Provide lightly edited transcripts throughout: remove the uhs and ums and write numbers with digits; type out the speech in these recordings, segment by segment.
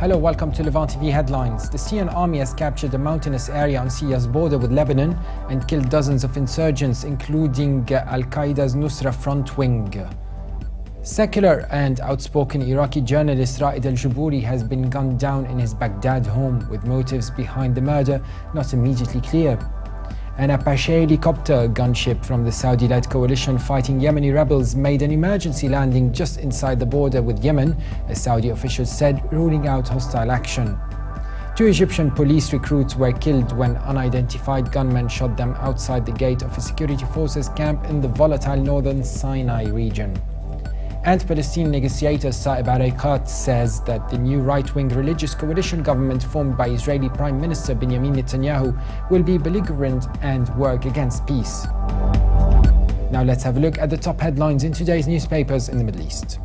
Hello, welcome to Levant TV headlines. The Syrian army has captured a mountainous area on Syria's border with Lebanon and killed dozens of insurgents, including Al-Qaeda's Nusra front wing. Secular and outspoken Iraqi journalist Raed al-Juburi has been gunned down in his Baghdad home, with motives behind the murder not immediately clear. An Apache helicopter gunship from the Saudi-led coalition fighting Yemeni rebels made an emergency landing just inside the border with Yemen, as Saudi officials said, ruling out hostile action. 2 Egyptian police recruits were killed when unidentified gunmen shot them outside the gate of a security forces camp in the volatile northern Sinai region. And Palestinian negotiator Saeb Raed says that the new right-wing religious coalition government formed by Israeli Prime Minister Benjamin Netanyahu will be belligerent and work against peace. Now let's have a look at the top headlines in today's newspapers in the Middle East.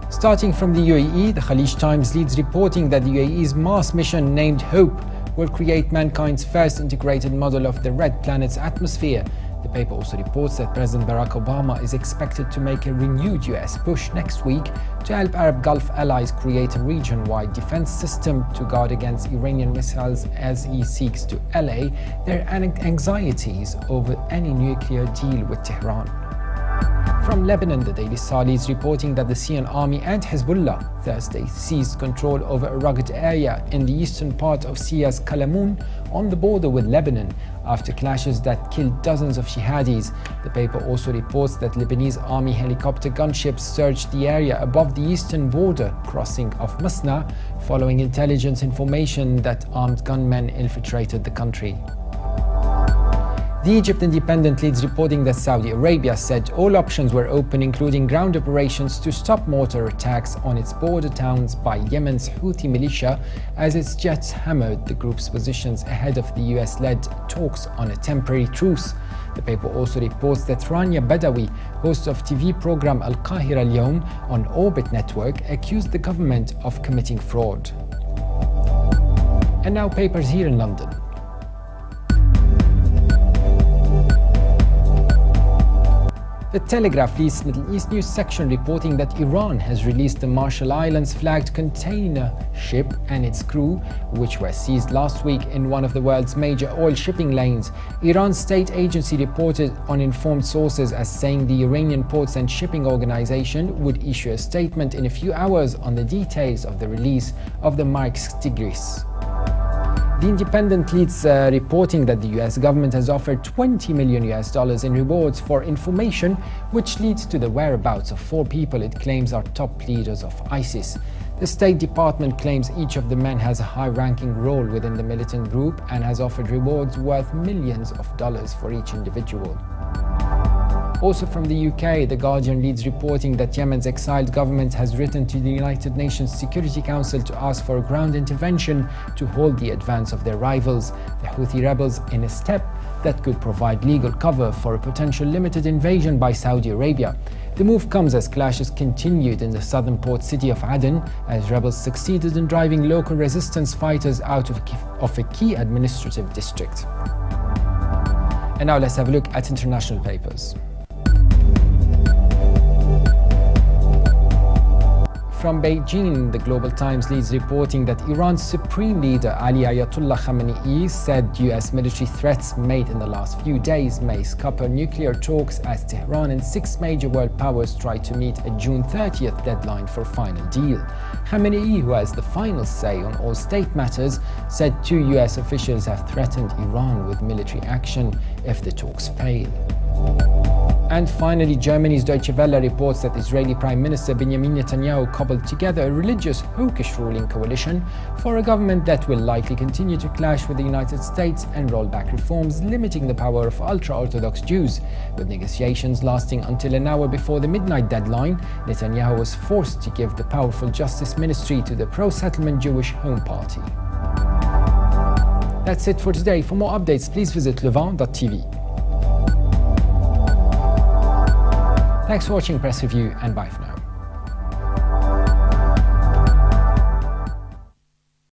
Starting from the UAE, the Khalij Times leads reporting that the UAE's Mars mission named Hope will create mankind's first integrated model of the red planet's atmosphere. The paper also reports that President Barack Obama is expected to make a renewed US push next week to help Arab Gulf allies create a region-wide defense system to guard against Iranian missiles, as he seeks to allay their anxieties over any nuclear deal with Tehran. From Lebanon, the Daily Star leads reporting that the Syrian army and Hezbollah Thursday seized control over a rugged area in the eastern part of Syria's Kalamoun on the border with Lebanon after clashes that killed dozens of jihadis. The paper also reports that Lebanese army helicopter gunships searched the area above the eastern border crossing of Masna following intelligence information that armed gunmen infiltrated the country. The Egypt Independent leads reporting that Saudi Arabia said all options were open, including ground operations to stop mortar attacks on its border towns by Yemen's Houthi militia, as its jets hammered the group's positions ahead of the US-led talks on a temporary truce. The paper also reports that Rania Badawi, host of TV program Al-Qahira Al-Yawm on Orbit Network, accused the government of committing fraud. And now papers here in London. The Telegraph leads Middle East news section reporting that Iran has released the Marshall Islands flagged container ship and its crew, which were seized last week in one of the world's major oil shipping lanes. Iran's state agency reported on informed sources as saying the Iranian Ports and Shipping Organization would issue a statement in a few hours on the details of the release of the Marks Tigris. The Independent leads reporting that the US government has offered $20 million in rewards for information which leads to the whereabouts of 4 people it claims are top leaders of ISIS. The State Department claims each of the men has a high-ranking role within the militant group and has offered rewards worth millions of dollars for each individual. Also from the UK, The Guardian leads reporting that Yemen's exiled government has written to the United Nations Security Council to ask for a ground intervention to hold the advance of their rivals, the Houthi rebels, in a step that could provide legal cover for a potential limited invasion by Saudi Arabia. The move comes as clashes continued in the southern port city of Aden, as rebels succeeded in driving local resistance fighters out of a key administrative district. And now let's have a look at international papers. From Beijing, the Global Times leads reporting that Iran's supreme leader Ali Ayatollah Khamenei said US military threats made in the last few days may scupper nuclear talks as Tehran and 6 major world powers try to meet a June 30th deadline for a final deal. Khamenei, who has the final say on all state matters, said 2 US officials have threatened Iran with military action if the talks fail. And finally, Germany's Deutsche Welle reports that Israeli Prime Minister Benjamin Netanyahu cobbled together a religious, hawkish ruling coalition for a government that will likely continue to clash with the United States and roll back reforms limiting the power of ultra-Orthodox Jews. With negotiations lasting until an hour before the midnight deadline, Netanyahu was forced to give the powerful Justice Ministry to the pro-settlement Jewish Home Party. That's it for today. For more updates, please visit levant.tv. Thanks for watching Press Review, and bye for now.